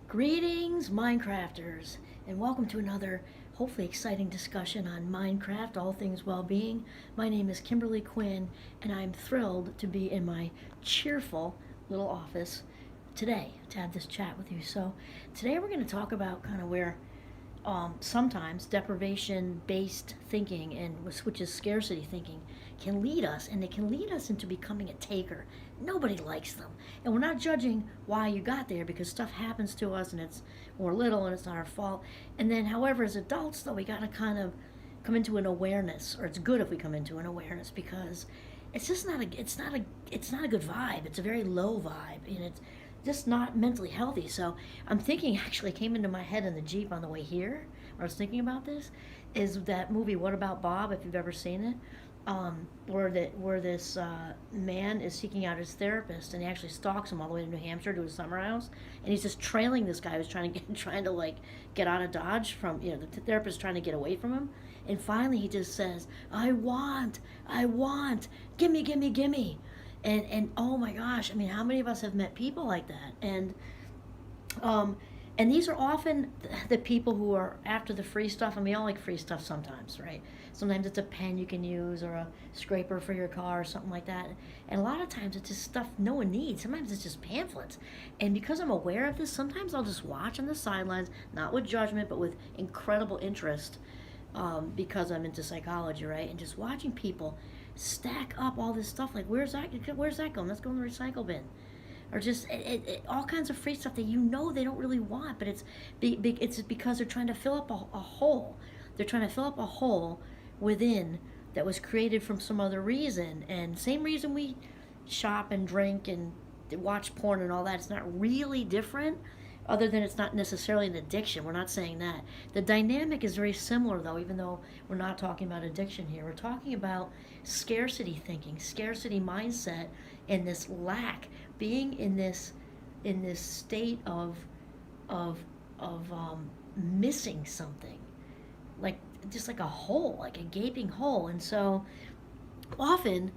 Greetings, Minecrafters, and welcome to another hopefully exciting discussion on Minecraft, all things well-being. My name is Kimberly Quinn, and I'm thrilled to be in my cheerful little office today to have this chat with you. So today we're going to talk about kind of where sometimes deprivation-based thinking, and which is scarcity thinking, can lead us, and it can lead us into becoming a taker. Nobody likes them, and we're not judging why you got there because stuff happens to us, and we're little, and it's not our fault. And then, however, as adults, though, we got to kind of come into an awareness, or it's good if we come into an awareness because it's just not a good vibe. It's a very low vibe, and it's just not mentally healthy. So I'm thinking, actually came into my head in the Jeep on the way here, when I was thinking about this, is that movie What About Bob, if you've ever seen it, where this man is seeking out his therapist, and he actually stalks him all the way to New Hampshire to his summer house, and he's just trailing this guy who's trying to like get out of Dodge from, the therapist trying to get away from him, and finally he just says, I want, gimme, gimme, gimme. And oh my gosh, I mean, how many of us have met people like that? And these are often the people who are after the free stuff, and we all like free stuff sometimes, right? Sometimes it's a pen you can use, or a scraper for your car, or something like that. And a lot of times it's just stuff no one needs. Sometimes it's just pamphlets. And because I'm aware of this, sometimes I'll just watch on the sidelines, not with judgment, but with incredible interest, because I'm into psychology, right? And just watching people stack up all this stuff, like where's that going? Let's go in the recycle bin. Or just all kinds of free stuff that they don't really want, but it's because they're trying to fill up a hole. They're trying to fill up a hole within that was created from some other reason, and same reason we shop and drink and watch porn and all that. It's not really different, other than it's not necessarily an addiction. We're not saying that. The dynamic is very similar, though, even though we're not talking about addiction here. We're talking about scarcity thinking, scarcity mindset, and this lack, being in this state of missing something, like just like a hole, like a gaping hole. And so often,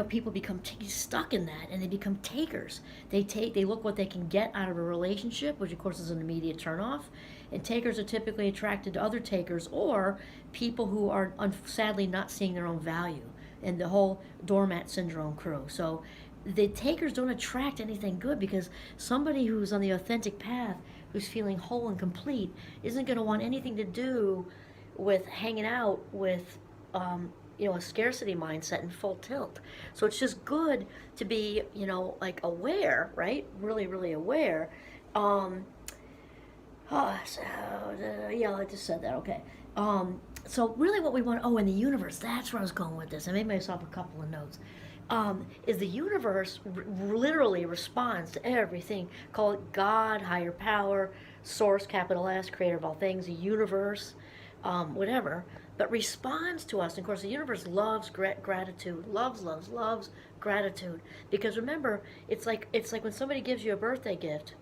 people become stuck in that, and they become takers. They look what they can get out of a relationship, which of course is an immediate turnoff. And takers are typically attracted to other takers, or people who are sadly not seeing their own value, and the whole doormat syndrome crew. So the takers don't attract anything good, because somebody who's on the authentic path, who's feeling whole and complete, isn't going to want anything to do with hanging out with a scarcity mindset in full tilt. So it's just good to be, like aware, right? Really, really aware. I just said that, okay. So really what we want, in the universe, that's where I was going with this. I made myself a couple of notes. Is the universe literally responds to everything. Call it God, higher power, source, capital S, creator of all things, the universe, whatever, but responds to us. And of course, the universe loves gratitude, loves gratitude. Because remember, it's like when somebody gives you a birthday gift,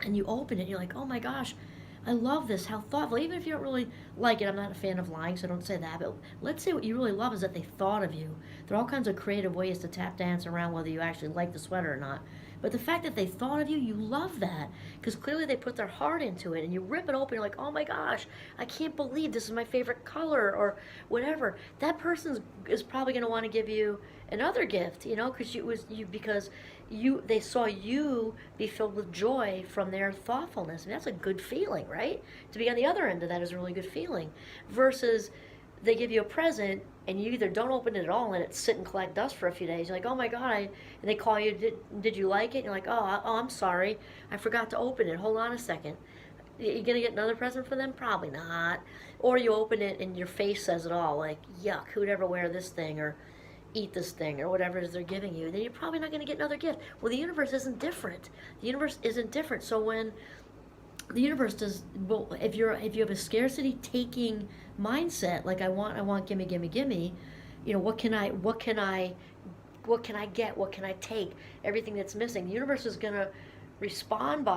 and you open it, you're like, oh my gosh, I love this, how thoughtful. Even if you don't really like it, I'm not a fan of lying, so don't say that, but let's say what you really love is that they thought of you. There are all kinds of creative ways to tap dance around whether you actually like the sweater or not. But the fact that they thought of you, you love that, because clearly they put their heart into it, and you rip it open, you're like, oh my gosh, I can't believe this is my favorite color, or whatever. That person is probably going to want to give you another gift, because they saw you be filled with joy from their thoughtfulness. And that's a good feeling, right? To be on the other end of that is a really good feeling. Versus they give you a present, and you either don't open it at all and let it sit and collect dust for a few days. You're like, oh my God, and they call you, did you like it? And you're like, I'm sorry, I forgot to open it. Hold on a second. You're going to get another present for them? Probably not. Or you open it and your face says it all, like, yuck, who'd ever wear this thing, or eat this thing, or whatever it is they're giving you. Then you're probably not going to get another gift. Well, the universe isn't different. The universe isn't different. So when the universe does, well, if you have a scarcity taking mindset, like I want, gimme, gimme, gimme, what can I get, what can I take, everything that's missing, the universe is going to respond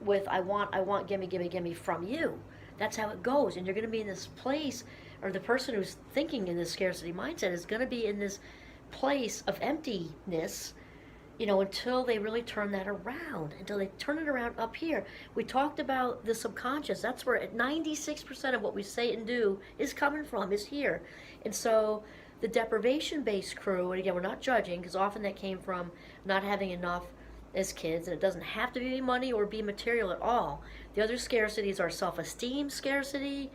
with I want, gimme, gimme, gimme from you. That's how it goes. And you're going to be in this place, or the person who's thinking in this scarcity mindset is going to be in this place of emptiness, until they really turn that around, until they turn it around up here. We talked about the subconscious. That's where 96% of what we say and do is coming from, is here. And so the deprivation-based crew, and again, we're not judging, because often that came from not having enough as kids, and it doesn't have to be money or be material at all. The other scarcities are self-esteem scarcity,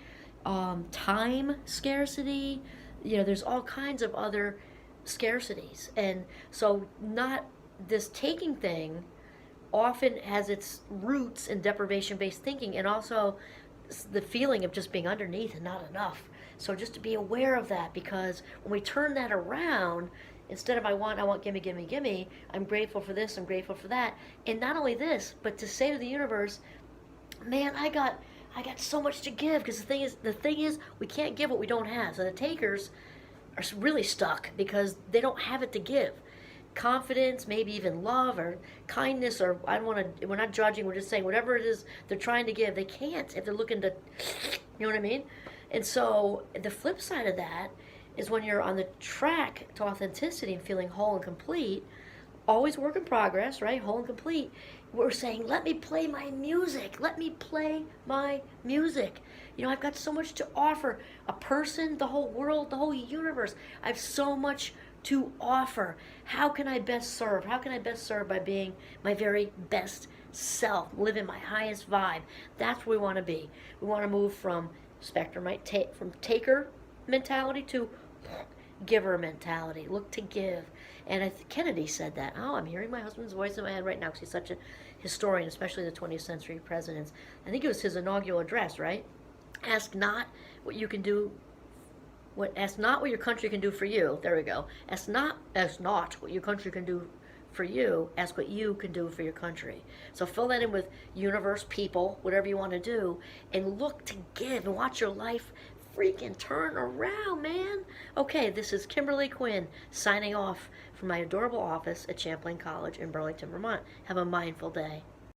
time scarcity. There's all kinds of other scarcities. And so not this taking thing often has its roots in deprivation-based thinking, and also the feeling of just being underneath and not enough. So just to be aware of that, because when we turn that around, instead of I want, gimme, gimme, gimme, I'm grateful for this, I'm grateful for that. And not only this, but to say to the universe, man, I got so much to give, because the thing is we can't give what we don't have. So the takers are really stuck because they don't have it to give. Confidence, maybe even love or kindness, or we're not judging, we're just saying whatever it is they're trying to give, they can't if they're looking to, you know what I mean? And so the flip side of that is when you're on the track to authenticity and feeling whole and complete, always work in progress, right? Whole and complete. We're saying, let me play my music. Let me play my music. I've got so much to offer. A person, the whole world, the whole universe. I have so much to offer. How can I best serve? How can I best serve by being my very best self, living my highest vibe? That's where we want to be. We want to move from spectrum, right? From taker mentality to giver mentality. Look to give. And Kennedy said that. Oh, I'm hearing my husband's voice in my head right now because he's such a historian, especially the 20th century presidents. I think it was his inaugural address, right? Ask not what you can do. Ask not what your country can do for you. There we go. Ask not what your country can do for you. Ask what you can do for your country. So fill that in with universe, people, whatever you want to do, and look to give and watch your life freaking turn around, man. Okay, this is Kimberly Quinn signing off from my adorable office at Champlain College in Burlington, Vermont. Have a mindful day.